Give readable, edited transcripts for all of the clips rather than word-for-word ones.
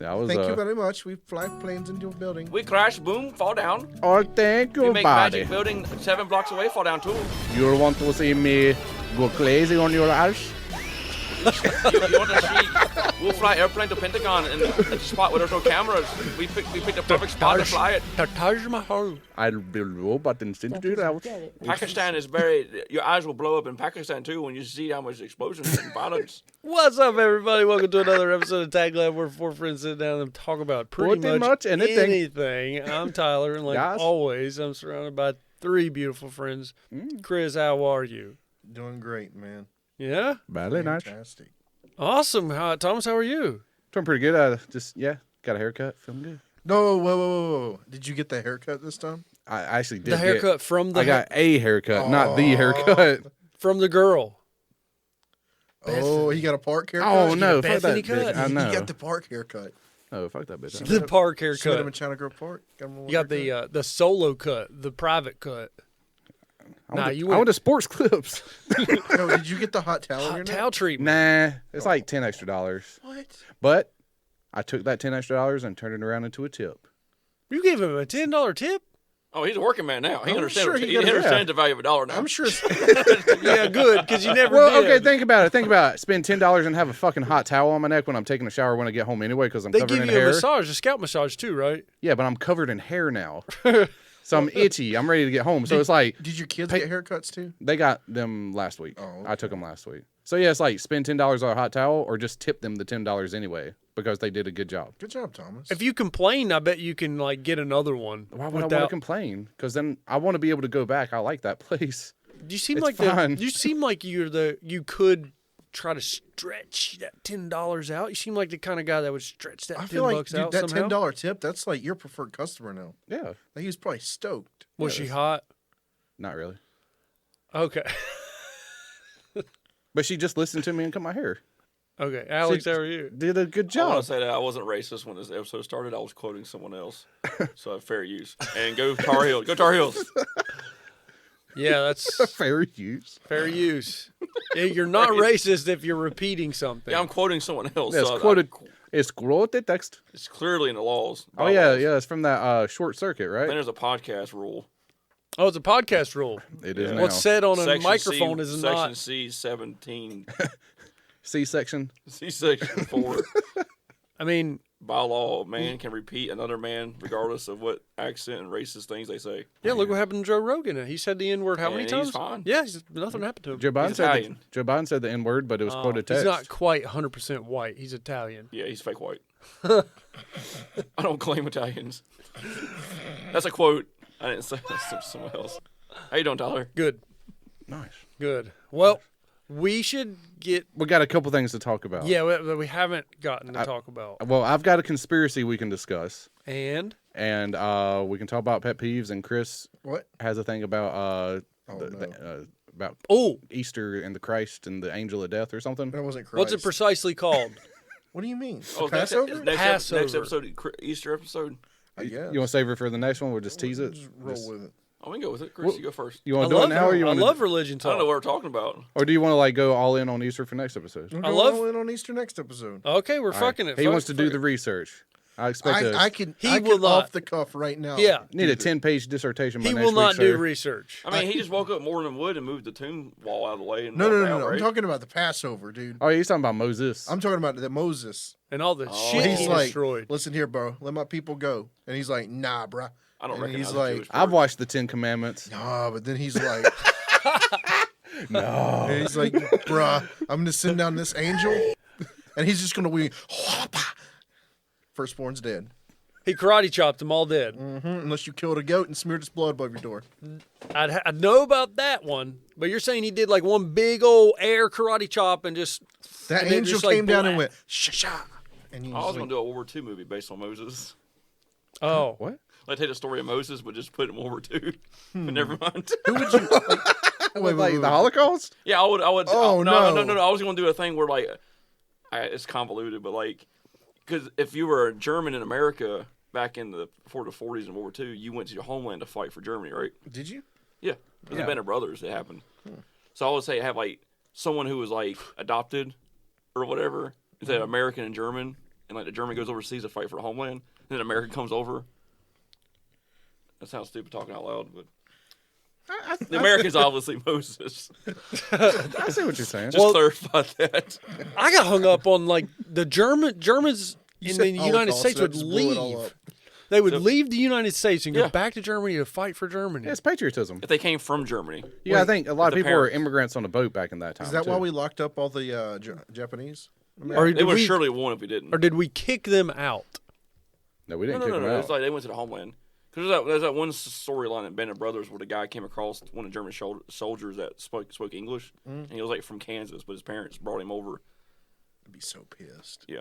That was, Thank you very much. We fly planes into a building. We crash, boom, fall down. Oh, thank you, We make buddy. magic building 7 blocks away, fall down too. You want to see me go crazy on your house? You want to see? We'll fly airplane to Pentagon and at the spot where there's no cameras. We pick the perfect spot to fly it. Taj Mahal. I'll build a robot and send it to your house. Pakistan is very. Your eyes will blow up in Pakistan too when you see how much explosions and violence. What's up, everybody? Welcome to another episode of TACT Lab, where four friends sit down and talk about pretty much anything. I'm Tyler, and like always, I'm surrounded by three beautiful friends. Chris, how are you? Doing great, man. Yeah? Badly nice. Fantastic. Awesome. Thomas, how are you? Doing pretty good. Got a haircut. Feeling good. No, whoa. Did you get the haircut this time? I actually did. The haircut from the... I got a haircut, not the haircut. From the girl. Oh, he got a park haircut? Oh, no. Fuck that Bethany cut? bitch. I know. He got the park haircut. Oh, fuck that bitch. The park She met him haircut. in China Grove Park. You got the solo cut, the private cut. I went to Sports Clips. No, did you get the hot towel? Hot towel treatment. Nah, it's like $10 extra. What? But I took that $10 extra and turned it around into a tip. You gave him a $10 tip? Oh, he's a working man now. He I'm understands. sure He understands the value of $1 now. I'm sure. Yeah, good, because you never Well, did. okay, think about it. Spend $10 and have a fucking hot towel on my neck when I'm taking a shower when I get home anyway because I'm They covered give in you hair. a massage, a scalp massage too, right? Yeah, but I'm covered in hair now. So I'm itchy. I'm ready to get home. So it's like Did your kids get haircuts too? they got them last week. Oh, okay. I took them last week. So yeah, it's like spend $10 on a hot towel or just tip them the $10 anyway because they did a good job. Good job, Thomas. If you complain, I bet you can like get another one. Why would I want to complain? Because then I want to be able to go back. I like that place. You seem It's like fine. you seem like you could try to stretch that $10 out. You seem like the kind of guy that would stretch that I $10 feel like, dude, out that somehow. $10 tip, that's like your preferred customer now. Yeah, Like, he was probably stoked. Was she hot? not really. Okay. But she just listened to me and cut my hair. Okay, Alex, how are you? Did a good I want job. to say that I wasn't racist when this episode started. I was quoting someone else. So fair use. And go Tar Heels. Go Tar Heels. Yeah, that's Fair use. fair use. Yeah, you're not racist if you're repeating something. Yeah, I'm quoting someone else. Yeah, it's so quoted. It's quoted text. It's clearly in the laws. Oh yeah, bylaws. yeah. It's from that Short Circuit, I right? think there's a podcast rule. Oh, it's a podcast rule. It is Yeah. now. What's said on a Section microphone C, is Section not. C-17. C-section. C-Section 4. I mean, By law, a man can repeat another man regardless of what accent and racist things they say. yeah. Look what happened to Joe Rogan. He said the N word how many And times? he's fine. Yeah, nothing happened to him. Joe Biden He's said Italian. Joe Biden said the N-word, but it was quoted text. He's not quite 100% white. He's Italian. Yeah, he's fake white. I don't claim Italians. That's a quote. I didn't say that's someone else. How you doing, Tyler? Good. Nice. Good. Well, we should get. We got a couple things to talk about. Yeah, we haven't gotten to talk about. Well, I've got a conspiracy we can discuss, And and we can talk about pet peeves. And Chris What? has a thing about no. about oh, Easter and the Christ and the angel of death or something. That wasn't Christ. what's it precisely called? What do you mean? Oh, Passover? Next Passover. episode, Easter episode. I guess. You want to save it for the next one? We'll just tease it. Just roll with it. Oh, we can go with it. Chris, you go first. You want to do it now, or you I want love religion I talk. don't know what we're talking about. or do you want to like go all in on Easter for next episode? We'll I go love- all in on Easter next episode. Okay, we're All right. fucking it. He Fuck- wants to do fuck the it. research. I expect I can. He I will can not. off the cuff right now. Yeah. need a 10-page dissertation. By He next will not week, do sir. research. I mean, he just woke up more than wood and moved the tomb wall out of the way. And No. walked out, I'm right? talking about the Passover, dude. Oh, he's talking about Moses. I'm talking about the Moses. And all the Oh. shit He's he like, destroyed. listen here, bro. Let my people go. And he's like, nah, bruh. I don't And recognize he's the like, Jewish I've word. watched the 10 Commandments. Nah, but then he's like, No. and he's like, bruh, I'm gonna send down this angel, and he's just gonna wing. Firstborn's dead. He karate chopped them all dead. Unless you killed a goat and smeared its blood above your door. I'd know about that one, but you're saying he did like one big old air karate chop and just That and then angel just, like, came down and blah. went sha. And he I was was going like, to do a World War II movie based on Moses. Oh, What? Like, take the story of Moses, but just put it in World War II. But never mind. who would you? Wait, Like the Holocaust? Yeah, I would. Oh, no. no. I was going to do a thing where, like, it's convoluted, but, like, because if you were a German in America back in before the 40s and World War II, you went to your homeland to fight for Germany, right? Did you? Yeah. It was Yeah. a band of brothers. It happened. So I would say have, like, someone who was, like, adopted or whatever, instead of American and German, and like the German goes overseas to fight for the homeland, and then America comes over. That sounds stupid talking out loud, but the American's obviously Moses. I see what you're saying. Just clarify that. I got hung up on like the Germans in the United States would leave. They would leave the United States and go back to Germany to fight for Germany. Yeah, it's patriotism. If they came from Germany. Yeah, I think a lot of people were immigrants on a boat back in that time. Is that why we locked up all the Japanese? Or they would surely won if we didn't. Or did we kick them out? No, we didn't kick them out. It's like they went to the homeland. Because there's that one storyline in Band of Brothers where the guy came across one of the German soldiers that spoke English, and he was like from Kansas, but his parents brought him over. I'd be so pissed. Yeah.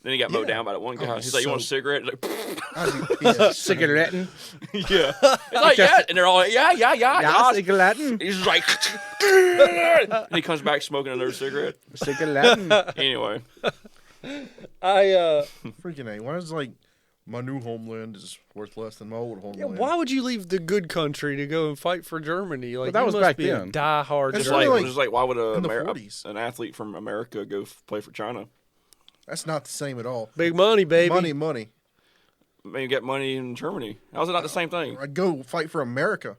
Then he got mowed down by that one guy. He's like, "You want a cigarette?" He's like, I'd be pissed. Cigaretting? Yeah. He's like, "Yeah," and they're all like, "Yeah, cigaretting. He's just like, and he comes back smoking another cigarette. Cigaretting. Anyway, Freaking A. Why is like my new homeland is worth less than my old homeland? Yeah, why would you leave the good country to go and fight for Germany? Like that was you must back be then. A diehard. That's just like why would an athlete from America go play for China? That's not the same at all. Big money, baby. Money. Maybe get money in Germany. How is it not the same thing? I'd go fight for America.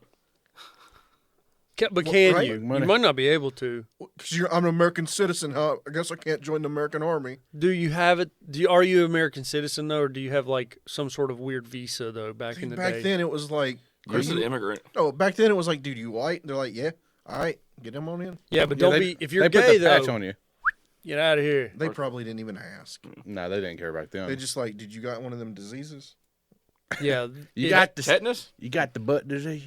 But can right? you? You might not be able to. Because I'm an American citizen, huh? I guess I can't join the American Army. Do you have it? Are you an American citizen though, or do you have like some sort of weird visa though? Back in the day. Back then, it was like Chris is an immigrant. Oh, back then it was like, dude, you white? They're like, yeah. All right, get him on in. Yeah, but don't be if you're they gay put the patch though. on you. Get out of here. They probably didn't even ask. No, they didn't care back then. They just like, did you got one of them diseases? Yeah, you got the tetanus. You got the butt disease.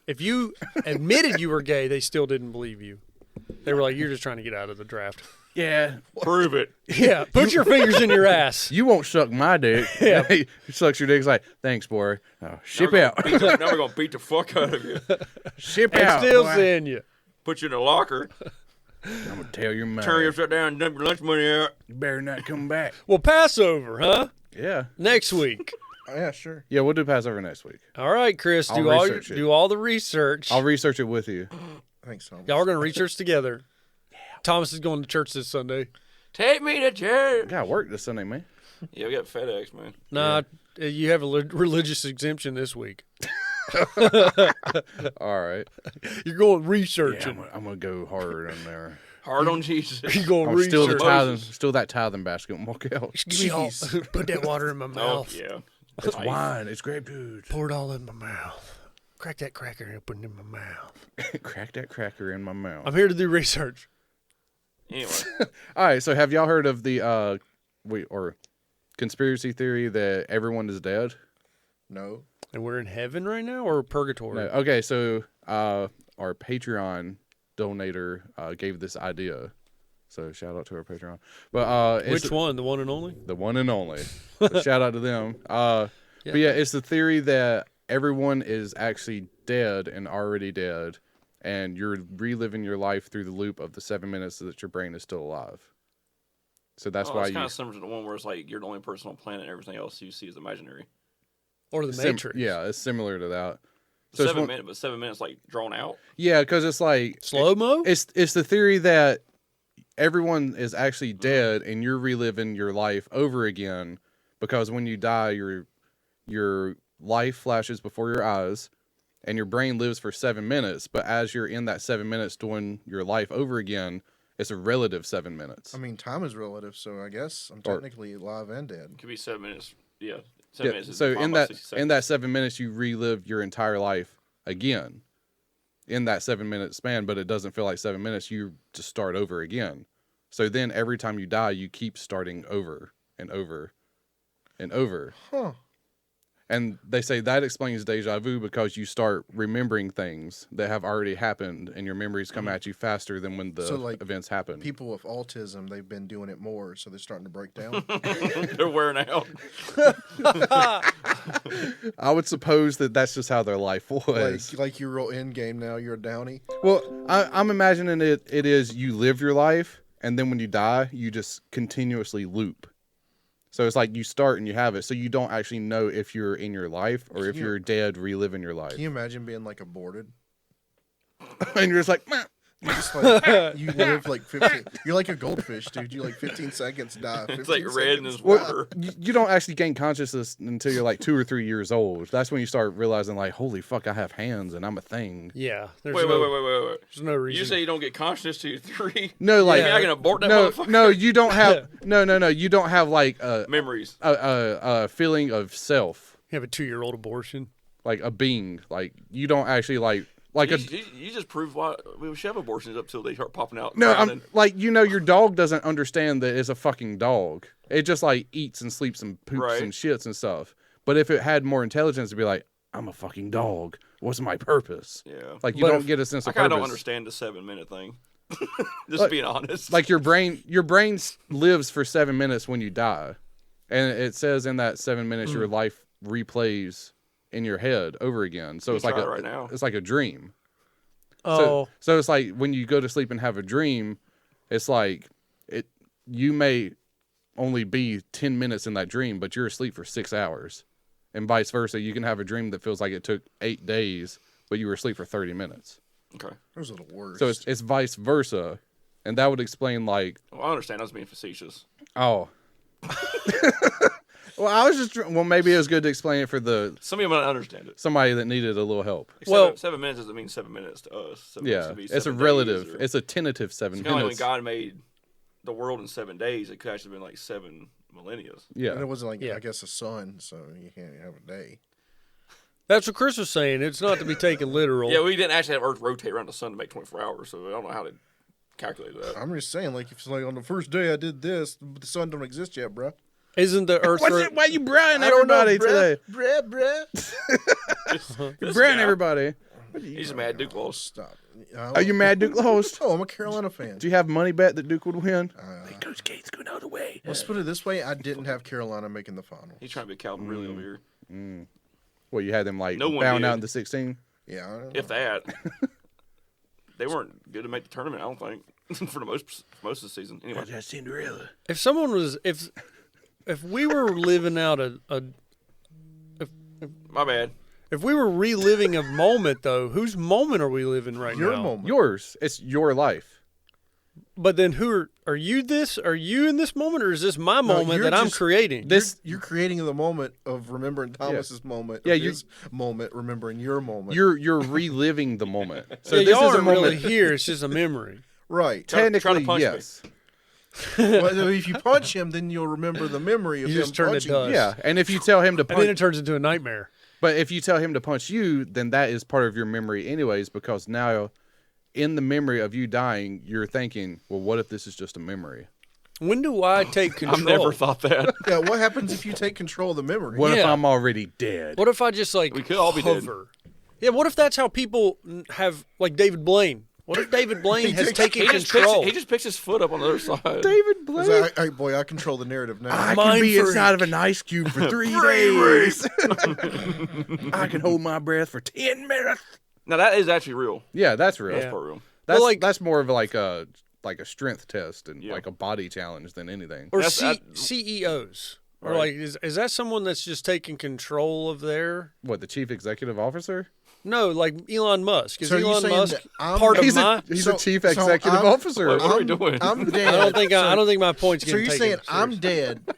If you admitted you were gay, they still didn't believe you. They were like, "You're just trying to get out of the draft." Yeah, prove it. Yeah, put your fingers in your ass. You won't suck my dick. Yeah, he sucks your dick. He's like, "Thanks, boy. Oh, ship out." Now we're gonna beat the fuck out of you. Ship and out. Still boy. seeing you. Put you in a locker. I'm gonna tell your mother. Turn you upside down and dump your lunch money out. You better not come back. Well, Passover, huh? Yeah. Next week. Oh, yeah, sure. Yeah, we'll do Passover next week. All right, Chris, I'll do all the research. I'll research it with you. Thanks, Thomas. Y'all are gonna research together. Yeah. Thomas is going to church this Sunday. Take me to church. Got work this Sunday, man. Yeah, we got FedEx, man. Nah, you have a religious exemption this week. All right. You're going researching. Yeah, I'm gonna go hard on there. Hard on Jesus. You're going research. Still that tithing basket and walk out. Give me all. Put that water in my mouth. Oh, yeah. It's wine. It's grape juice. Pour it all in my mouth. Crack that cracker and put it in my mouth. Crack that cracker in my mouth. I'm here to do research. Anyway. All right. So have y'all heard of the conspiracy theory that everyone is dead? No. And we're in heaven right now or purgatory? No. Okay. So our Patreon donator gave this idea. So shout out to our Patreon. But which one? The one and only? The one and only. So shout out to them. But yeah, it's the theory that everyone is actually dead and already dead, and you're reliving your life through the loop of the 7 minutes so that your brain is still alive. So that's why it's kind of similar to the one where it's like you're the only person on the planet and everything else you see is imaginary. Or the Matrix. Yeah, it's similar to that. So 7 minutes like drawn out? Yeah, because it's like slow-mo? It's the theory that everyone is actually dead and you're reliving your life over again, because when you die, your life flashes before your eyes and your brain lives for 7 minutes. But as you're in that 7 minutes doing your life over again, it's a relative 7 minutes. I mean, time is relative, so I guess I'm technically alive and dead. It could be 7 minutes. Yeah. 7 minutes. So in that 7 minutes, you relive your entire life again in that 7 minute span, but it doesn't feel like 7 minutes. You just start over again. So then every time you die, you keep starting over and over and over. Huh. And they say that explains deja vu, because you start remembering things that have already happened and your memories come at you faster than when the events happen. People with autism, they've been doing it more, so they're starting to break down. They're wearing out. I would suppose that that's just how their life was. Like you're real end game now, you're a downy. Well, I'm imagining it is you live your life, and then when you die, you just continuously loop. So it's like you start and you have it, so you don't actually know if you're in your life or if you're dead reliving your life. Can you imagine being like aborted? And you're just like, You just like you live like 15. You're like a goldfish, dude. You like 15 seconds die. It's like red in his Well, water. you don't actually gain consciousness until you're like 2 or 3 years old. That's when you start realizing, like, holy fuck, I have hands and I'm a thing. Yeah. Wait. There's no reason. You say you don't get consciousness till you're 3? No, like, I can abort that no, motherfucker? no, you don't have, no, you don't have like Memories. a feeling of self, You have a 2-year-old abortion. like a being. Like you don't actually like You just proved why we should have abortions up till they start popping out. No, around I'm like, your dog doesn't understand that it's a fucking dog. It just like eats and sleeps and poops and shits and stuff. But if it had more intelligence, it'd be like, I'm a fucking dog. What's my purpose? Yeah. Like you don't get a sense of I kind purpose. of don't understand the 7-minute thing. Just being honest. Like your brain lives for 7 minutes when you die, and it says in that 7 minutes your life replays in your head over again. So it's like it's like a dream. Oh, So it's like when you go to sleep and have a dream, it's like you may only be 10 minutes in that dream, but you're asleep for 6 hours, and vice versa. You can have a dream that feels like it took 8 days, but you were asleep for 30 minutes. Okay. Those are the worst. So it's vice versa, and that would explain like. Well, I understand. I was being facetious. Oh. Well, I was just maybe it was good to explain it for Some of you might not understand it. somebody that needed a little help. Well, 7 minutes doesn't mean 7 minutes to us. 7 minutes Yeah, could be it's a 7 relative. days, It's a tentative 7 it's kind of like when minutes. God made the world in 7 days. It could actually have been like 7 millennia. Yeah, And it wasn't like, I guess, a sun, so you can't have a day. that's what Chris was saying. It's not to be taken literal. Yeah, we didn't actually have Earth rotate around the sun to make 24 hours, so I don't know how to calculate that. I'm just saying, like, if it's like on the first day I did this, but the sun don't exist yet, bruh. Isn't the Earth? Why you braying everybody today? Bruh. You're braying everybody. He's a mad Duke lost. Stop. Are you mad Duke lost? Oh, I'm a Carolina fan. Do you have money bet that Duke would win? Coach Gates going all the way. Let's put it this way: I didn't have Carolina making the final. He's trying to be Calvin Ridley over here. Well, you had them like No one bound did. out in the 16. Yeah, I don't know. If that. They weren't good to make the tournament, I don't think, for the most of the season. Anyway. That's Cinderella. If someone was, if we were living out My bad. if we were reliving a moment, though, whose moment are we living right Your now? moment. Yours. It's your life. But then, are you this? Are you in this moment, or is this my moment you're that I'm just- creating? You're creating the moment of remembering Thomas's moment. Yeah, of his moment, remembering your moment. You're reliving the moment. So yeah, this y'all is a aren't really moment. here. It's just a memory. right. Trying to Technically, punch me. yes. Well, if you punch him, then you'll remember the memory of You him just turn to punching dust. you. Yeah, and if you tell him to And then it punch, turns into a nightmare. but if you tell him to punch you, then that is part of your memory anyways, because now in the memory of you dying, you're thinking, well, what if this is just a memory? When do I take control? I've never thought that. Yeah, what happens if you take control of the memory? What if Yeah. I'm already dead? What if I just like We could all be dead. hover? Yeah, what if that's how people have like David Blaine? What if David Blaine has taken control? He just picks his foot up on the other side. David Blaine? I control the narrative now. I Mind can be freak. inside of an ice cube for 3 days. I can hold my breath for 10 minutes. Now that is actually real. Yeah, that's real. Yeah. That's part real. That's Well, like- that's more of like a strength test and Yeah. like a body challenge than anything. Or That's- CEOs. Or Right. like, is that someone that's just taking control of their? What, the chief executive officer? No, like Elon Musk. Is So are you Elon saying Musk that I'm- part of He's my? a So- chief so executive I'm- officer. What are we doing? I'm dead. I don't think my point's So getting you're taken. saying I'm seriously. dead,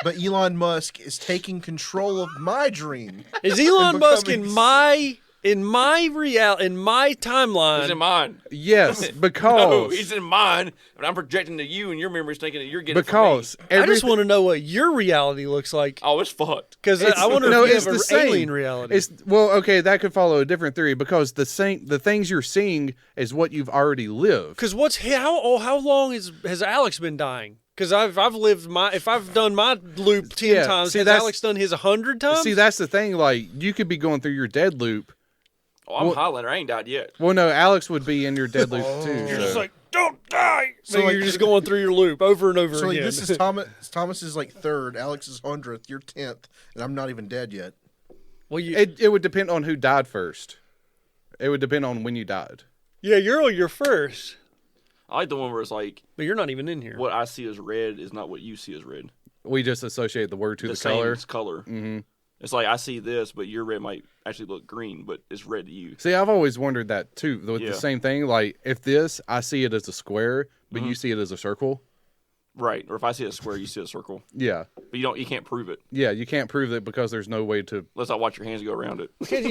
but Elon Musk is taking control of my dream. Is Elon Musk becoming- in my timeline? He's in mine. Yes, No, because he's in mine, but I'm projecting to you, and your memory's thinking that you're getting because it from me. I just want to know what your reality looks like Oh, it's fucked. because I wonder no, if you it's have the an same. alien reality. It's well, okay, that could follow a different theory because the things you're seeing is what you've already lived. Because how long has Alex been dying? Because I've lived if I've done my loop 10 Yeah, times, see, has that's- Alex done his 100 times? See, that's the thing. Like, you could be going through your dead loop. Oh, I'm Highlander. I ain't died yet. Well, no, Alex would be in your dead loop too. You're so. just like, don't die. So like- you're just going through your loop over and over So like, again. this is Thomas's like third, Alex's 100th, you're 10th, and I'm not even dead yet. well, It would depend on who died first. It would depend on when you died. yeah, you're on your first, I like the one where it's like, but you're not even in here. what I see as red is not what you see as red. We just associate the word to the same color. color. Mm-hmm. It's like I see this, but your red might actually look green, but it's red to you. See, I've always wondered that too. With the same thing, like if I see it as a square, but you see it as a circle. Right. Or if I see a square, you see a circle. Yeah. But you can't prove it. Yeah, you can't prove it because there's no way to. Unless I watch your hands go around it. Can't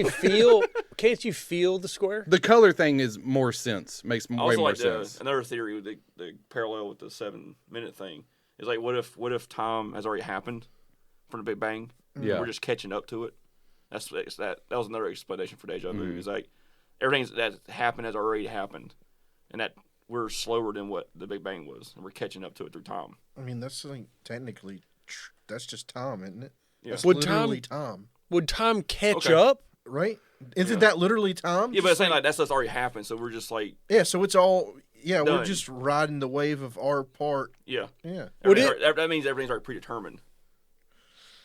you feel the square? The color thing is more sense. Makes way more sense. Another theory with the parallel with the 7-minute thing is like, what if time has already happened from the Big Bang? Yeah. We're just catching up to it. That was another explanation for deja vu. It's like everything that happened has already happened, and that we're slower than what the Big Bang was, and we're catching up to it through time. I mean, that's like technically that's just time, isn't it? Yeah. That's literally time. Would time catch up? Right? Isn't that literally time? Yeah, but it's saying like that stuff's already happened, so we're just like so it's all done. We're just riding the wave of our part. Yeah. That means everything's already predetermined.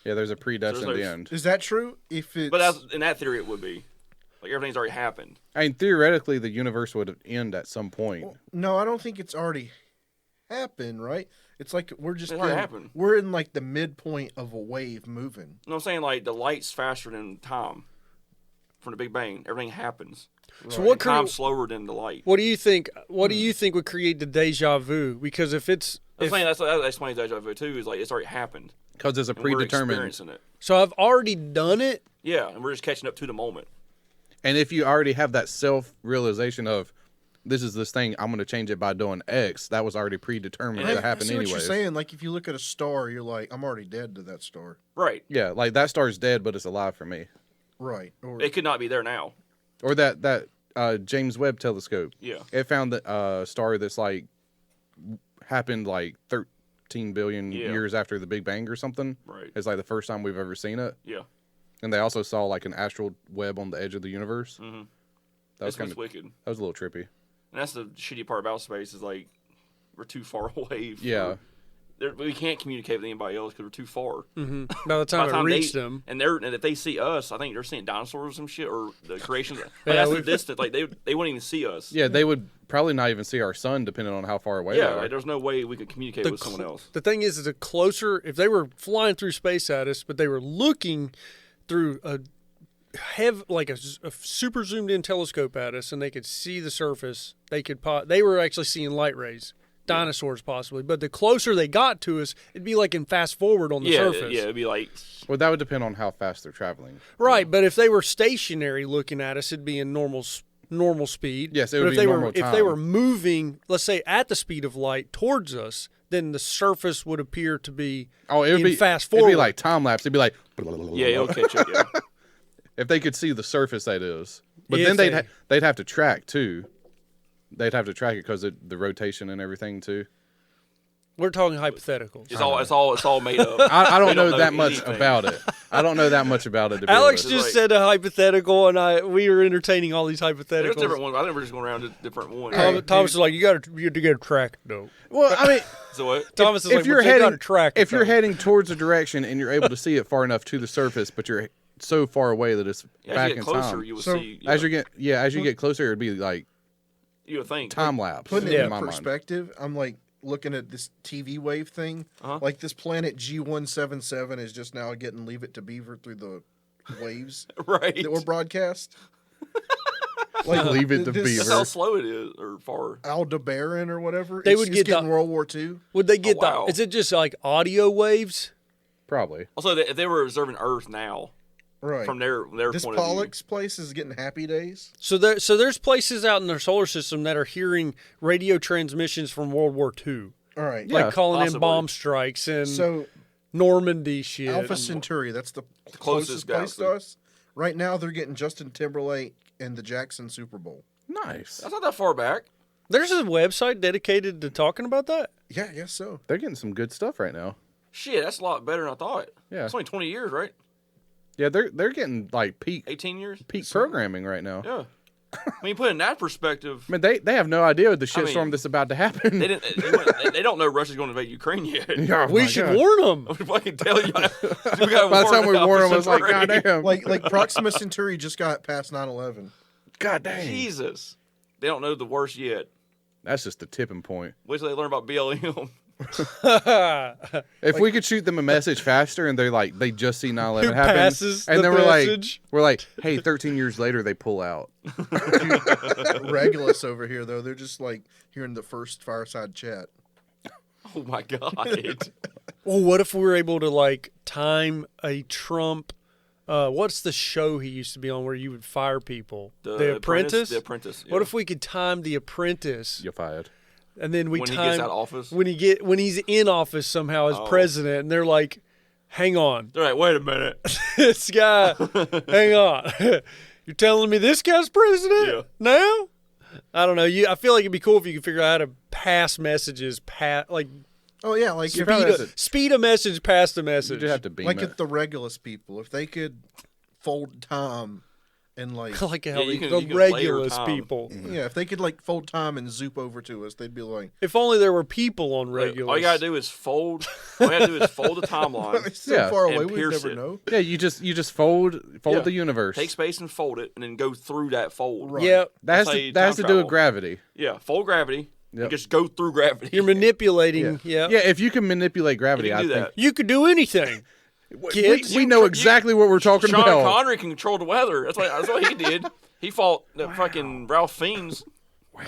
Yeah, there's a predestined end. Is that true? But in that theory, it would be like everything's already happened. I mean, theoretically, the universe would end at some point. Well, no, I don't think it's already happened. Right? It's like we're just happened. We're in like the midpoint of a wave moving. No, I'm saying like the light's faster than time from the Big Bang. Everything happens. So what time's slower than the light. What do you think? What do you think would create the deja vu? Because if it's that explains deja vu too. Is like it's already happened. Because it's a predetermined. We're experiencing it. So I've already done it. Yeah, and we're just catching up to the moment. And if you already have that self-realization of, this is this thing, I'm going to change it by doing X, that was already predetermined to happen anyway. What you're saying. Like if you look at a star, you're like, I'm already dead to that star. Right. Yeah, like that star's dead, but it's alive for me. Right. Or it could not be there now. Or that James Webb telescope. Yeah. It found that star that's like happened like 13 billion years after the Big Bang or something. Right. It's like the first time we've ever seen it. Yeah. And they also saw like an astral web on the edge of the universe. Mm-hmm. That was kind of wicked. That was a little trippy. And that's the shitty part about space is like we're too far away. We can't communicate with anybody else because we're too far. Mm-hmm. By the time it reached them, and if they see us, I think they're seeing dinosaurs or some shit or the creations. That's the distance. Like they wouldn't even see us. Yeah, they would probably not even see our sun, depending on how far away they are. Like, there's no way we could communicate with someone else. The thing is the closer, if they were flying through space at us, but they were looking through a super zoomed in telescope at us, and they could see the surface. They were actually seeing light rays. Dinosaurs possibly, but the closer they got to us, it'd be like in fast forward on the surface. Yeah, it'd be like. Well, that would depend on how fast they're traveling. Right, but if they were stationary looking at us, it'd be in normal speed. Yes, it would be normal time. If they were moving, let's say at the speed of light towards us, then the surface would appear to be fast forward. It'd be like time lapse. It'd be like. Yeah, it'll catch it. Yeah. If they could see the surface, that is. But then they'd have to track too. They'd have to track it because of the rotation and everything too. We're talking hypotheticals. It's all made up. I don't know that much about it. I don't know that much about it. Alex just said a hypothetical, and we were entertaining all these hypotheticals. There's different ones. I think we're just going around to different ones. Thomas is like, you got to get a track though. Well, I mean, so what? Thomas is like, you're heading towards a direction and you're able to see it far enough to the surface, but you're so far away that it's back in closer, time. You will see. Yeah. As you get closer, it'd be like. You would think time lapse. Putting it in perspective, I'm like looking at this TV wave thing. Like this planet G177 is just now getting Leave It to Beaver through the waves that were broadcast. Like Leave It to Beaver. That's how slow it is, or far. Aldebaran or whatever. They would get getting World War II. Would they get is it just like audio waves? Probably. Also, if they were observing Earth now. Right. From their this point Pollux place is getting happy days. So there's places out in their solar system that are hearing radio transmissions from World War II. All right. Like calling in bomb strikes and Normandy shit. Alpha Centauri, that's the closest place to us. Right now they're getting Justin Timberlake and the Jackson Super Bowl. Nice. That's not that far back. There's a website dedicated to talking about that? Yeah, I guess so. They're getting some good stuff right now. Shit, that's a lot better than I thought. Yeah. It's only 20 years, right? Yeah, they're getting like peak 18 years peak programming right now. Yeah, when you put it in that perspective, I mean they have no idea the shitstorm that's about to happen. They don't know Russia's going to invade Ukraine yet. Yeah, we should warn them. I can tell you. By the time we warn them, it's like goddamn. Like Proxima Centauri just got past 9/11. God dang. Jesus, they don't know the worst yet. That's just the tipping point. Wait till they learn about BLM. If we could shoot them a message faster, and they just see 9/11 happen, passes and the then message? we're like, hey, 13 years later they pull out. Regulus over here though, they're just like hearing the first fireside chat. Oh my god. Well, what if we were able to like time a Trump? What's the show he used to be on where you would fire people? The Apprentice. The Apprentice. Yeah. What if we could time the Apprentice? You're fired. And then when he gets out of office, when he's in office somehow as president, and they're like, "Hang on, they're like, wait a minute, this guy, hang on, you're telling me this guy's president now?" I don't know. I feel like it'd be cool if you could figure out how to pass messages, Oh yeah, like speed a message past a message. You just have to beam like it. if the Regulus people, if they could fold time and like the Regulus people. Yeah, if they could like fold time and zoop over to us, they'd be like, if only there were people on Regulus. All you gotta do is fold. All you gotta do is fold the timeline. It's so far away, we never know. Yeah, you just fold the universe. Take space and fold it, and then go through that fold. Right. Yeah, that has to do with gravity. Yeah, fold gravity. Yep. And just go through gravity. You're manipulating. Yeah. If you can manipulate gravity, I think you could do anything. Kids, we know exactly what we're talking about. Sean Connery can control the weather. That's what he did. He fought the fucking Ralph Fiennes. Wow.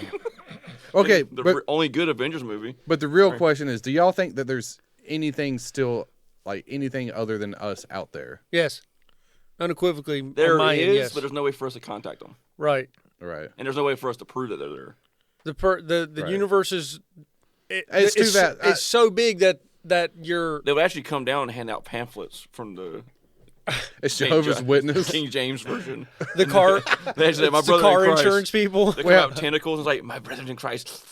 Okay, the only good Avengers movie. But the real question is, do y'all think that there's anything still, like anything other than us out there? Yes. Unequivocally, there is, yes. But there's no way for us to contact them. Right. And there's no way for us to prove that they're there. The universe is it's so big that you're. They would actually come down and hand out pamphlets from the. It's Jehovah's Witness, King James version. The car. They say, my brother the car in Christ. Insurance people. They come out with tentacles and it's like, my brother in Christ.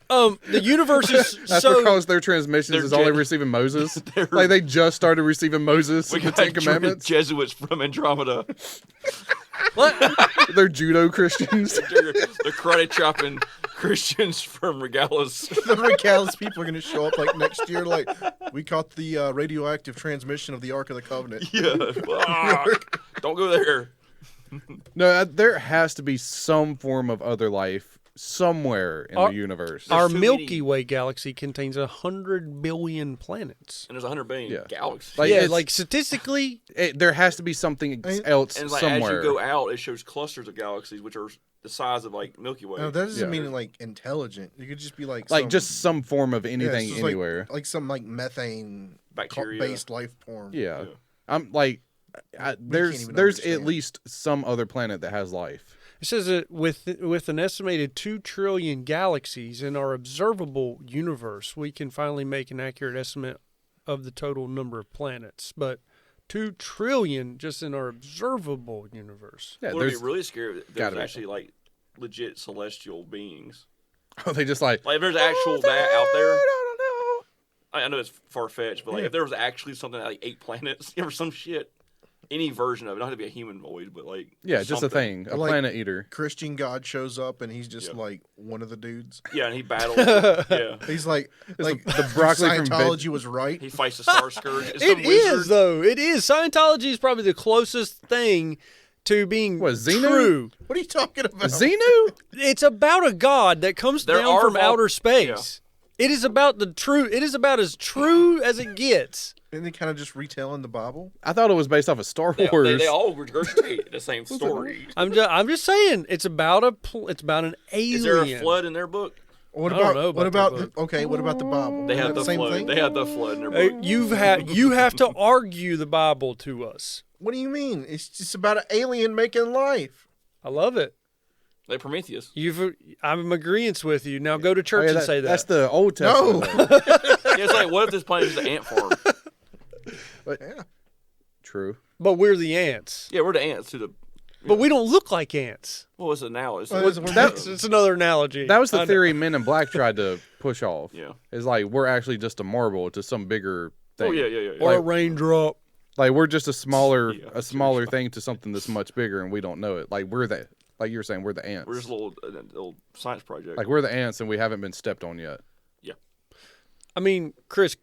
The universe is That's because their transmissions is only receiving Moses. Like they just started receiving Moses in the Ten Commandments. Jesuits from Andromeda. What? They're judo Christians. They're karate chopping Christians from Regalis. The Regalis people are going to show up like next year. Like we caught the radioactive transmission of the Ark of the Covenant. Yeah. Don't go there. No, there has to be some form of other life somewhere in the universe. Our Milky Way galaxy contains 100 billion planets. And there's 100 billion galaxies. Like statistically, there has to be something else and like, somewhere. as you go out, it shows clusters of galaxies, which are the size of like Milky Way. No, that doesn't mean like intelligent. You could just be like just some form of anything anywhere, like some like methane bacteria-based life form. Yeah. I'm like, there's at least some other planet that has life. It says that with an estimated 2 trillion galaxies in our observable universe, we can finally make an accurate estimate of the total number of planets. But 2 trillion just in our observable universe. Yeah, would be really scary if there's actually like legit celestial beings. Oh, they just like if there's actual that out there. I don't know. I know it's far fetched, but like if there was actually something like 8 planets or some shit. Any version of it, not to be a humanoid, but like just a thing, a planet eater. Christian God shows up and he's just like one of the dudes. Yeah, and he battles. He's like the broccoli Scientology was right. He fights the Star Scourge. It is though. It is. Scientology is probably the closest thing to being true. What are you talking about? Xenu? It's about a god that comes down from outer space. Yeah. It is about the true. It is about as true as it gets. Isn't they kind of just retelling the Bible? I thought it was based off of Star Wars. They all regurgitate the same story. I'm just saying it's about an alien. Is there a flood in their book? What about what about the Bible? They had the flood. Thing? They had the flood in their book. You have to argue the Bible to us. What do you mean? It's just about an alien making life. I love it. Like Prometheus. I'm in agreement with you. Now go to church and say that. That's the Old Testament. No. It's like, what if this planet is an ant farm? But, true. But we're the ants. Yeah, we're the ants to the. But we don't look like ants. Well, it's now. It's another analogy. That was the theory Men in Black tried to push off. Yeah. It's like we're actually just a marble to some bigger thing. Oh yeah. Or a raindrop. Like we're just a smaller thing to something that's much bigger, and we don't know it. Like we're the, like you were saying, we're the ants. We're just a little science project. Like we're the ants, and we haven't been stepped on yet. Yeah. I mean, Chris,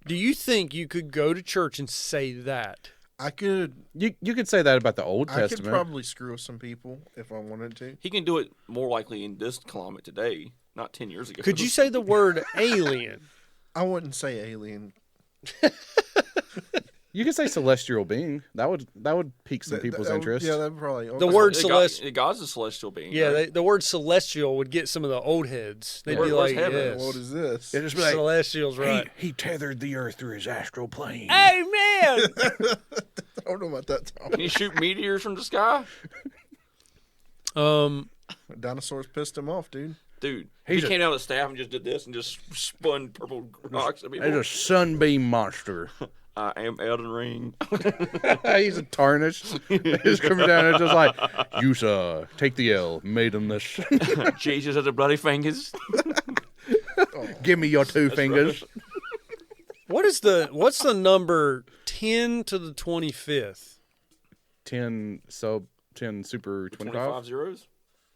do you think you could go to church and say that? I could. You could say that about the Old Testament. I could probably screw with some people if I wanted to. He can do it more likely in this climate today. not 10 years ago. Could you say the word alien? I wouldn't say alien. You could say celestial being. That would pique some people's interest. Yeah, that probably. The word celestial. God's a celestial being. Yeah, right? the word celestial would get some of the old heads. They'd be like, yes. What is this? It'd just be like, celestial's right. He tethered the earth through his astral plane. Hey, man! I don't know about that, Tom. Can you shoot meteors from the sky? Dinosaurs pissed him off, dude. Dude, he came down with the staff and just did this and just spun purple rocks at people. He's a sunbeam monster. I am Elden Ring. He's a tarnished. He's coming down and just like, you sir, take the L, made him this. Jesus has the bloody fingers. Give me your two fingers. What's the number 10 to the 25th? 10 super 25? 25 zeros?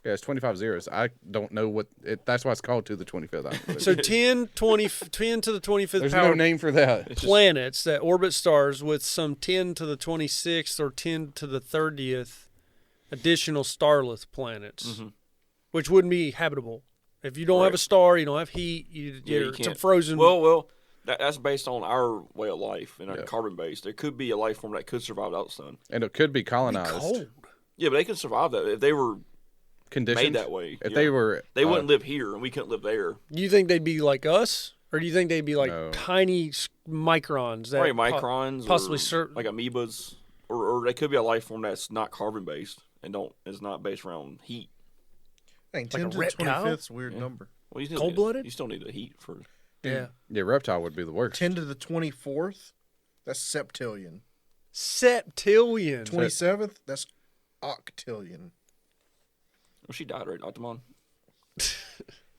Yeah, it's 25 zeros. I don't know what that's why it's called to the 25th. So 10 to the 25th There's power no name for that. planets that orbit stars with some 10 to the 26th or 10 to the 30th additional starless planets, which wouldn't be habitable. If you don't have a star, you don't have heat, it's a frozen... Well, that's based on our way of life and our carbon-based. There could be a life form that could survive without the sun. And it could be colonized. It'd be cold. Yeah, but they could survive that if they were... conditioned made that way. If they were, they wouldn't live here, and we couldn't live there. Do you think they'd be like us, or do you think they'd be like tiny microns? Probably microns, possibly like amoebas, or they could be a life form that's not carbon based and is not based around heat. Dang, 10 to the 25th is a weird number. Well, cold blooded. You still need the heat for. Yeah. Reptile would be the worst. 10 to the 24th, that's septillion. 27th, that's octillion. Well, she died, right, Octomom?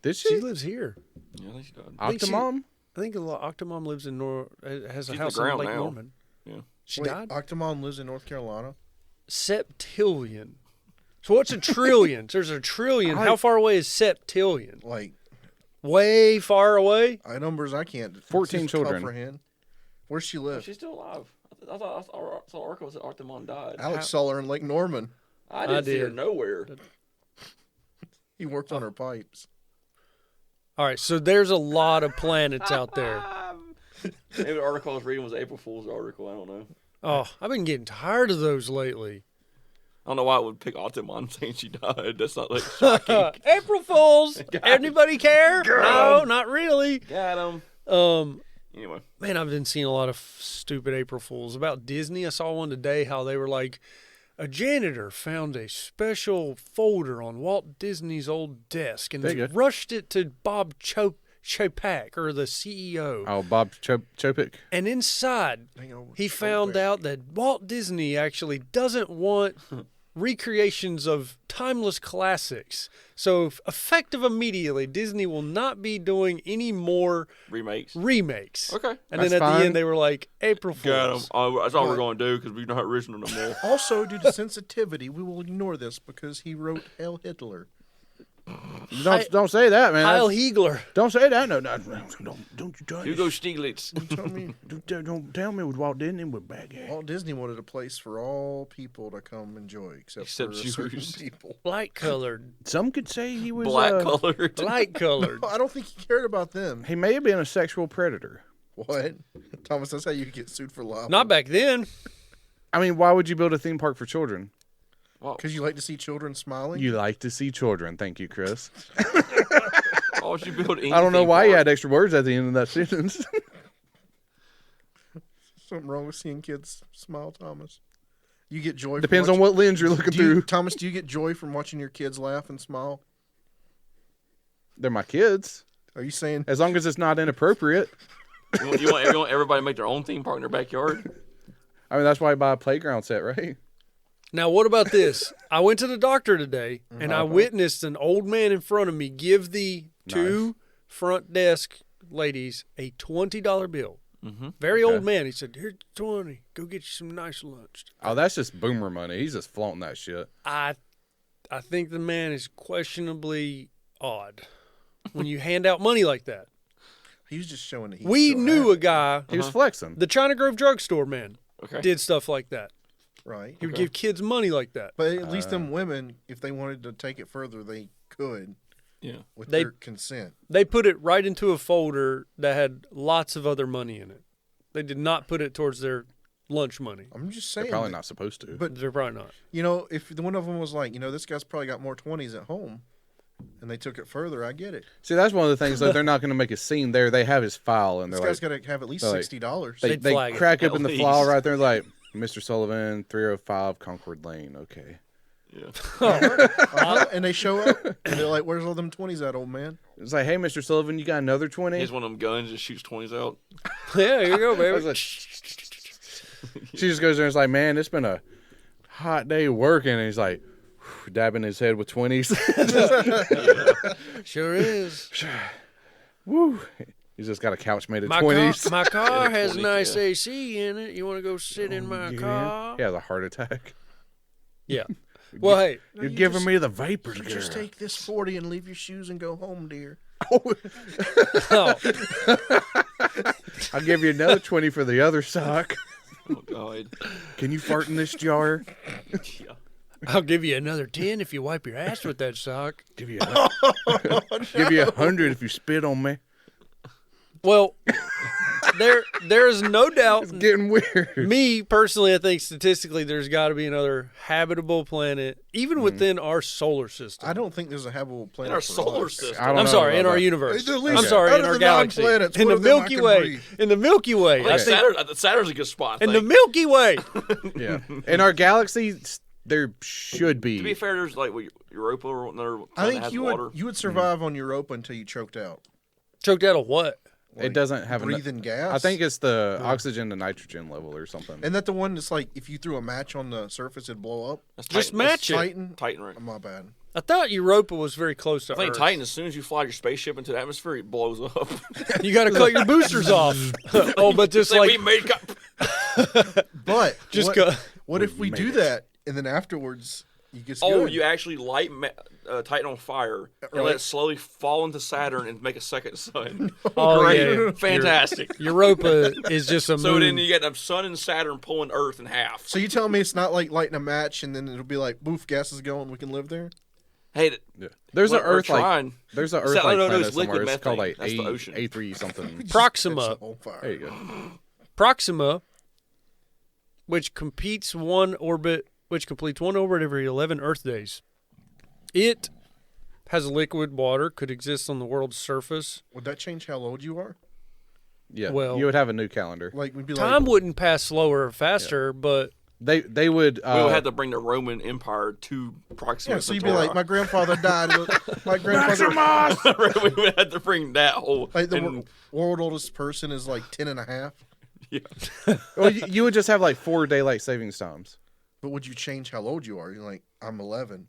Did she? She lives here. Yeah, I think she died. Octomom? I think Octomom lives in has a house in in Lake now. Norman. Yeah. She died? Octomom lives in North Carolina. Septillion. So what's a trillion? There's a trillion. How far away is septillion? Like... way far away? Numbers I can't... 14 children. Comprehend. Where's she live? She's still alive. I thought Arco said Octomom died. Alex saw her in Lake Norman. I didn't see her nowhere. He worked on her pipes. All right, so there's a lot of planets out there. Maybe the article I was reading was an April Fool's article. I don't know. Oh, I've been getting tired of those lately. I don't know why I would pick Octomom saying she died. That's not like shocking. April Fools! Anybody care? No, not really. Got him. Anyway. Man, I've been seeing a lot of stupid April Fools. About Disney, I saw one today how they were like, a janitor found a special folder on Walt Disney's old desk and rushed it to Bob Chapek, or the CEO. Oh, Bob Chapek. And inside, he found out that Walt Disney actually doesn't want recreations of timeless classics. So, effective immediately, Disney will not be doing any more remakes. Okay. And then at the end, they were like, April Fools. Got them. That's all we're going to do because we're not original no more. Also, due to sensitivity, we will ignore this because he wrote Hail Hitler. Don't say that, man. Heil Hitler. Don't say that. No, don't you tell me. Hugo Stieglitz. Don't tell me with Walt Disney was bad guy. Walt Disney wanted a place for all people to come enjoy, except for certain people. Light colored. Some could say he was black colored. Light colored. No, I don't think he cared about them. He may have been a sexual predator. What? Thomas, that's how you get sued for libel. Not back then. I mean, why would you build a theme park for children? Because you like to see children smiling? You like to see children. Thank you, Chris. Why would you build I don't know why you had extra words at the end of that sentence. Something wrong with seeing kids smile, Thomas? You get joy. Depends on what lens you're looking through. Thomas, do you get joy from watching your kids laugh and smile? They're my kids. Are you saying... As long as it's not inappropriate. You want everybody to make their own theme park in their backyard? I mean, that's why I buy a playground set, right? Now, what about this? I went to the doctor today, and I witnessed an old man in front of me give the two front desk ladies a $20 bill. Mm-hmm. Very old man. He said, "Here's 20. Go get you some nice lunch." Oh, that's just boomer money. He's just flaunting that shit. I think the man is questionably odd when you hand out money like that. He was just showing that we knew a guy. He was flexing. The China Grove drugstore man did stuff like that. Right. He would give kids money like that. But at least them women, if they wanted to take it further, they could. with their consent. They put it right into a folder that had lots of other money in it. They did not put it towards their lunch money. I'm just saying. They're probably not supposed to. But they're probably not. You know, if one of them was like, this guy's probably got more 20s at home, and they took it further, I get it. See, that's one of the things that they're not going to make a scene there. They have his file, and this guy's got to have at least $60. They crack open the file right there, like, Mr. Sullivan, 305 Concord Lane. Okay. Yeah. And they show up, and they're like, "Where's all them 20s at, old man?" It's like, "Hey, Mr. Sullivan, you got another 20?" He's one of them guns that shoots 20s out. Yeah, here you go, baby. Like, she just goes there and is like, "Man, it's been a hot day working." And he's like, dabbing his head with 20s. Sure is. Woo. He's just got a couch made of 20s. My car has nice AC in it. You want to go sit in my car? He has a heart attack. Yeah. Well, hey. You're giving me the vapors, girl. Just take this 40 and leave your shoes and go home, dear. Oh. I'll give you another 20 for the other sock. Oh, God. Can you fart in this jar? Yeah. I'll give you another 10 if you wipe your ass with that sock. Give you 100 if you spit on me. Well, there is no doubt. It's getting weird. Me personally, I think statistically there's got to be another habitable planet, even within our solar system. I don't think there's a habitable planet in our solar system. I'm sorry, in our universe. I'm sorry, in our galaxy, in the Milky Way, in the Milky Way. Saturn's a good spot. In the Milky Way. Yeah, in our galaxy, there should be. To be fair, there's like Europa or another. I think you would survive on Europa until you choked out. Choked out of what? Like it doesn't have breathing gas. I think it's the oxygen to nitrogen level or something. Isn't that the one that's like if you threw a match on the surface, it'd blow up? That's just match it. Titan, right? Oh, my bad. I thought Europa was very close to Earth. I think Titan, as soon as you fly your spaceship into the atmosphere, it blows up. You got to cut your boosters off. Oh, but just like we made. But just what if we do that and then afterwards? You actually light Titan on fire and let it slowly fall into Saturn and make a second sun. Oh, great. Yeah. Fantastic. Europa is just a moon. So then you get the sun and Saturn pulling Earth in half. So you telling me it's not like lighting a match and then it'll be like, boof, gas is going, we can live there? Hey, there's an Earth like there's an Earth like planet somewhere. It's called like the ocean. A3 something. Proxima. There you go. Proxima, which completes one orbit every 11 Earth days. It has liquid water, could exist on the world's surface. Would that change how old you are? Yeah. Well, you would have a new calendar. Time wouldn't pass slower or faster, but they would. We would have to bring the Roman Empire to Proxima. Yeah, so you'd be like, my grandfather died. My grandfather. We would have to bring that whole. Like the world oldest person is like 10 and a half. Yeah. Well, you would just have like 4 daylight savings times. But would you change how old you are? You're like, I'm 11.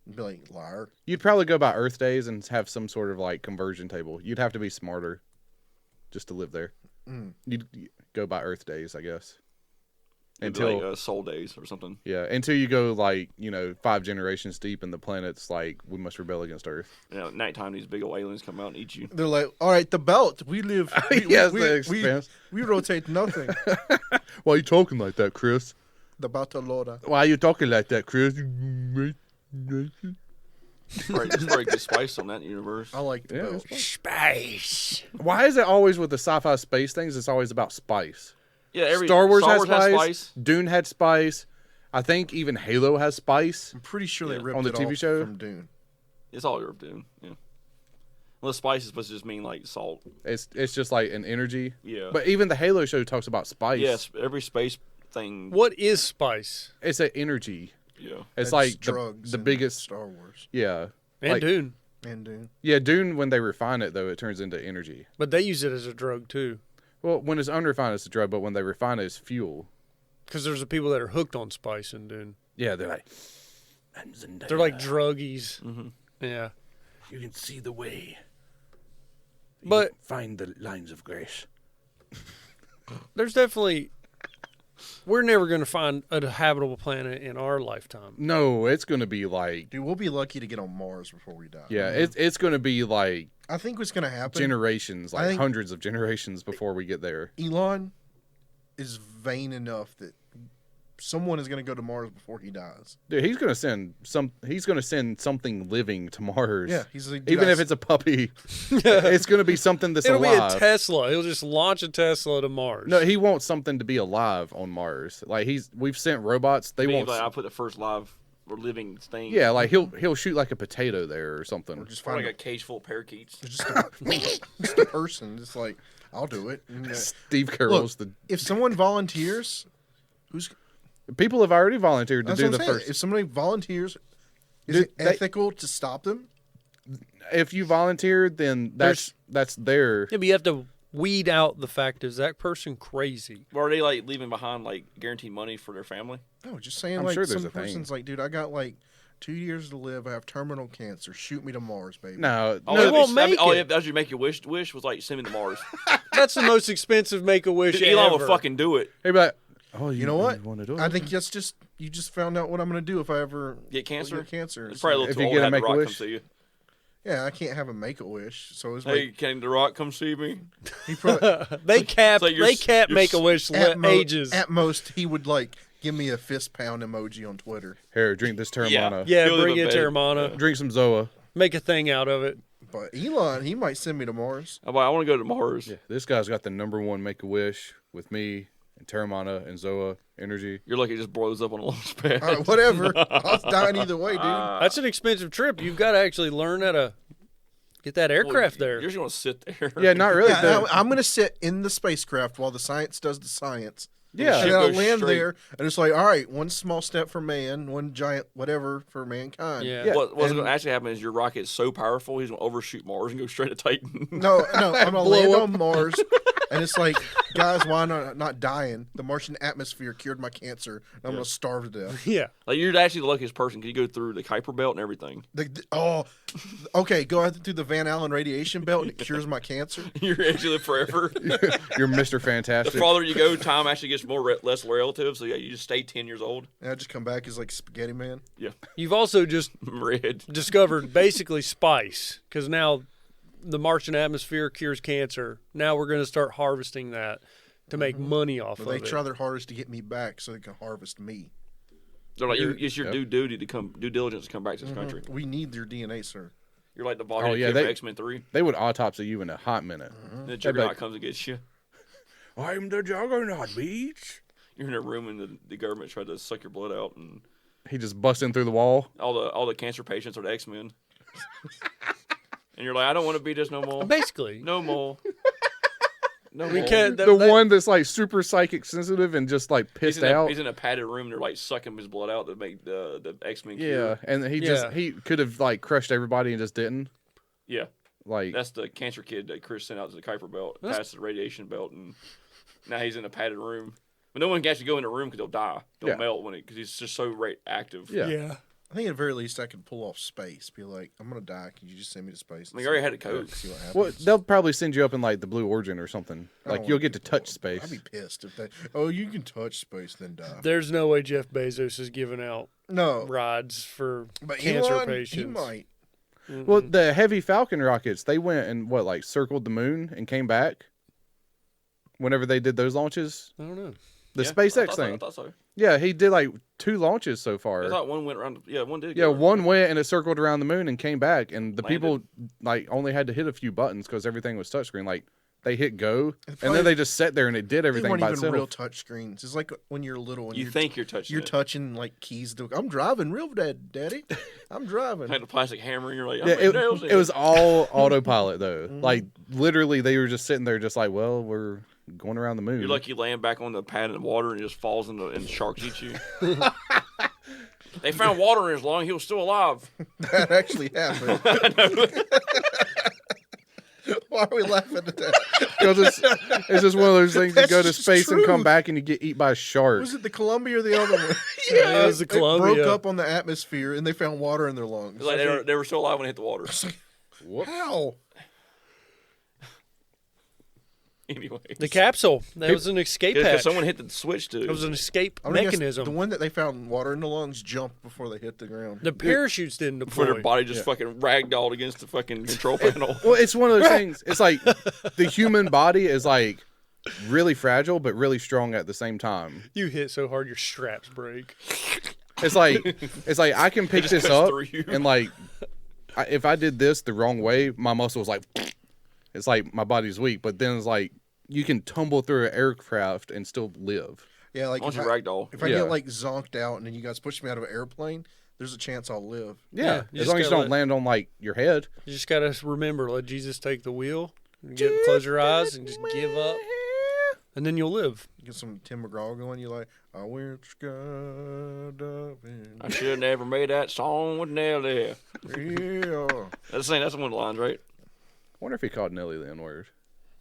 You'd be like, liar. You'd probably go by Earth days and have some sort of like conversion table. You'd have to be smarter just to live there. You'd go by Earth days, I guess. Until like, soul days or something. Yeah, until you go like 5 generations deep and the planet's like, we must rebel against Earth. At nighttime these big old aliens come out and eat you. Th're like, all right, the belt. We live. We rotate nothing. Why are you talking like that, Chris? The Batalora. Why are you talking like that, Chris? There's very good spice on that universe. I like the belt. Spice. Why is it always with the sci-fi space things? It's always about spice. Yeah, Star Wars has spice. Dune had spice. I think even Halo has spice. I'm pretty sure they ripped on the TV show from Dune. It's all ripped Dune. Yeah. Well, the spice is supposed to just mean like salt. It's just like an energy. Yeah. But even the Halo show talks about spice. Yes, every space thing. What is spice? It's an energy. Yeah. It's like drugs the biggest Star Wars. Yeah. And Dune. And Dune. Yeah, Dune, when they refine it though, it turns into energy. But they use it as a drug too. Well, when it's unrefined, it's a drug, but when they refine it, it's fuel. Because there's the people that are hooked on spice in Dune. Yeah, they're like, they're like druggies. Mm-hmm. Yeah. You can see the way. But find the lines of grace. There's definitely. We're never going to find a habitable planet in our lifetime. No, it's going to be like... Dude, we'll be lucky to get on Mars before we die. Yeah, it's going to be like... I think what's going to happen... Generations, like hundreds of generations before we get there. Elon is vain enough that someone is going to go to Mars before he dies. Dude, he's gonna send something living to Mars. Yeah, he's like, even if it's a puppy, it's gonna be something that's alive. It'll be a Tesla. He'll just launch a Tesla to Mars. No, he wants something to be alive on Mars. Like we've sent robots. They won't. Like, I'll put the first live or living thing. Yeah, like he'll shoot like a potato there or something. Or just find like a cage full of parakeets. Just a person. Just like, I'll do it. Steve Carell's if someone volunteers, people have already volunteered to do the first. If somebody volunteers, is it ethical to stop them? If you volunteer, then that's there. Yeah, but you have to weed out the fact, is that person crazy? Or are they like leaving behind like guaranteed money for their family? No, just saying. I'm like sure there's some a thing. person's like, dude, I got like 2 years to live. I have terminal cancer. Shoot me to Mars, baby. No, they won't make it. All you have to do make your wish was like send me to Mars. That's the most expensive Make-A-Wish ever. Elon will fucking do it. He'd be like, oh, you know what? Want to do it? I think that's just you just found out what I'm going to do if I ever get cancer. It's probably a little too old to have The Rock come see you. Yeah, I can't have a Make-A-Wish. So it's hey, can The Rock come see me? He probably, they cap Make-A-Wish ages. At most, he would like give me a fist pound emoji on Twitter. Here, drink this Terramana. Yeah, bring in Terramana. Drink some Zoa. Make a thing out of it. But Elon, he might send me to Mars. I want to go to Mars. Yeah, this guy's got the #1 Make-A-Wish with me and Terramana and Zoa energy. You're lucky it just blows up on a launch pad. All right, whatever. I'll die either way, dude. That's an expensive trip. You've got to actually learn how to get that aircraft there. You're just going to sit there. Yeah, not really. Yeah, I'm going to sit in the spacecraft while the science does the science. Yeah. And then I'll land there, and it's like, all right, one small step for man, one giant whatever for mankind. Yeah. What's going to actually happen is your rocket's so powerful, he's going to overshoot Mars and go straight to Titan. No, I'm going to land on Mars, and it's like, guys, why not dying? The Martian atmosphere cured my cancer, and I'm going to starve to death. Yeah. Like, you're actually the luckiest person because you go through the Kuiper Belt and everything. Okay, go out through the Van Allen radiation belt, and it cures my cancer. You're actually live forever. You're Mr. Fantastic. The farther you go, time actually gets less relative, so yeah, you just stay 10 years old. And I just come back as like Spaghetti Man. Yeah. You've also just Red. discovered basically spice, because now the Martian atmosphere cures cancer. Now we're going to start harvesting that to make money off of it. They try their hardest to get me back so they can harvest me. They're like, it's your due diligence to come back to this country. We need your DNA, sir. You're like the body kid from X-Men 3. They would autopsy you in a hot minute. And the Juggernaut comes and gets you. I'm the Juggernaut, bitch. You're in a room and the government tried to suck your blood out, and he just busts in through the wall. All the cancer patients are the X-Men. And you're like, I don't want to be this no more. Basically. No more. No we more. can't. The one that's like super psychic sensitive and just like pissed out. He's in a padded room. And they're like sucking his blood out to make the X-Men cure. Yeah, and he could have like crushed everybody and just didn't. Yeah. Like that's the cancer kid that Chris sent out to the Kuiper Belt, past the radiation belt, and now he's in a padded room. But no one can actually go in the room because they'll die. They'll melt because he's just so active. Yeah. I think at the very least I could pull off space. Be like, I'm gonna die. Can you just send me to space? I mean, you already had a code. See what happens. Well, they'll probably send you up in like the Blue Origin or something. Like you'll get to touch space. I'd be pissed if they. Oh, you can touch space, then die. There's no way Jeff Bezos is giving out rides for cancer Elon, patients. He might. Mm-mm. Well, the Heavy Falcon rockets, they went and circled the moon and came back. Whenever they did those launches, I don't know. The SpaceX thing. I thought so. Yeah, he did like 2 launches so far. I thought one went around. Yeah, one did. Yeah, one went and it circled around the moon and came back, and the people like only had to hit a few buttons because everything was touchscreen. Like they hit go, and then they just sat there and it did everything by itself. They weren't even real touch screens. It's like when you're little and you think you're touching. You're touching like keys. I'm driving real Daddy. I'm driving. Had a plastic hammer, and you're like, it was all autopilot though. Like literally, they were just sitting there, just like, well, we're going around the moon. You're lucky you land back on the pad in the water and it just falls and the sharks eat you. They found water in his lung. He was still alive. That actually happened. Why are we laughing at that? Because it's just one of those things. You go to space and come back and you get eaten by a shark. Was it the Columbia or the other one? Yeah, it was the Columbia. It broke up on the atmosphere and they found water in their lungs. Like they were still alive when it hit the water. How? Anyway, the capsule. That was an escape hatch. Because someone hit the switch to. It was an escape mechanism. The one that they found water in the lungs jumped before they hit the ground. The parachutes didn't deploy. Before their body just fucking ragdolled against the fucking control panel. Well, it's one of those things. It's like the human body is like really fragile but really strong at the same time. You hit so hard your straps break. It's like I can pick this up and like if I did this the wrong way, my muscle was like it's like my body's weak, but then it's like you can tumble through an aircraft and still live. Yeah, like if I get like zonked out and then you guys push me out of an airplane, there's a chance I'll live. Yeah, as long as you don't land on like your head. You just gotta remember, let Jesus take the wheel. Close your eyes and just give up, and then you'll live. You get some Tim McGraw going. You like, I went skydiving. I should have never made that song with Nelly. Yeah, That's one of the lines, right? I wonder if he called Nelly the N-word.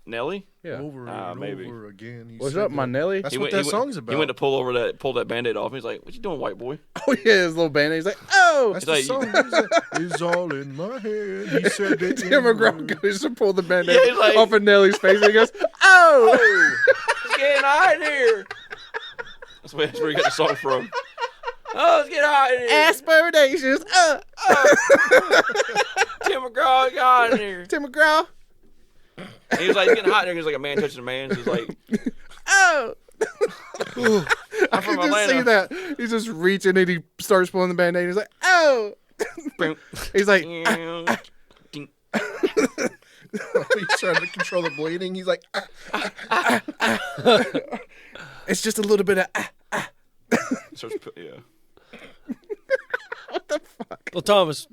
Nelly? Yeah. Over and maybe. over again. What's up, my Nelly? That's what that song's about. He went to pull that Band-Aid off. He's like, "What you doing, white boy?" Oh yeah, his little band. He's like, "Oh, that's the song." It's all in my head. He said that. Tim McGraw goes to pull the Band-Aid off of Nelly's face. And he goes, "Oh, it's getting hot in here." That's where he got the song from. Oh, it's getting hot in here. Aspirations. Tim McGraw got in here. Tim McGraw. And he was like, it's getting hot in here. He was like a man touching a man. So he's like, oh. I can just Atlanta. see that. He's just reaching and he starts pulling the Band-Aid. He's like, oh. He's like, He's trying to control the bleeding. He's like, it's just a little bit of yeah. What the fuck? Well, Thomas,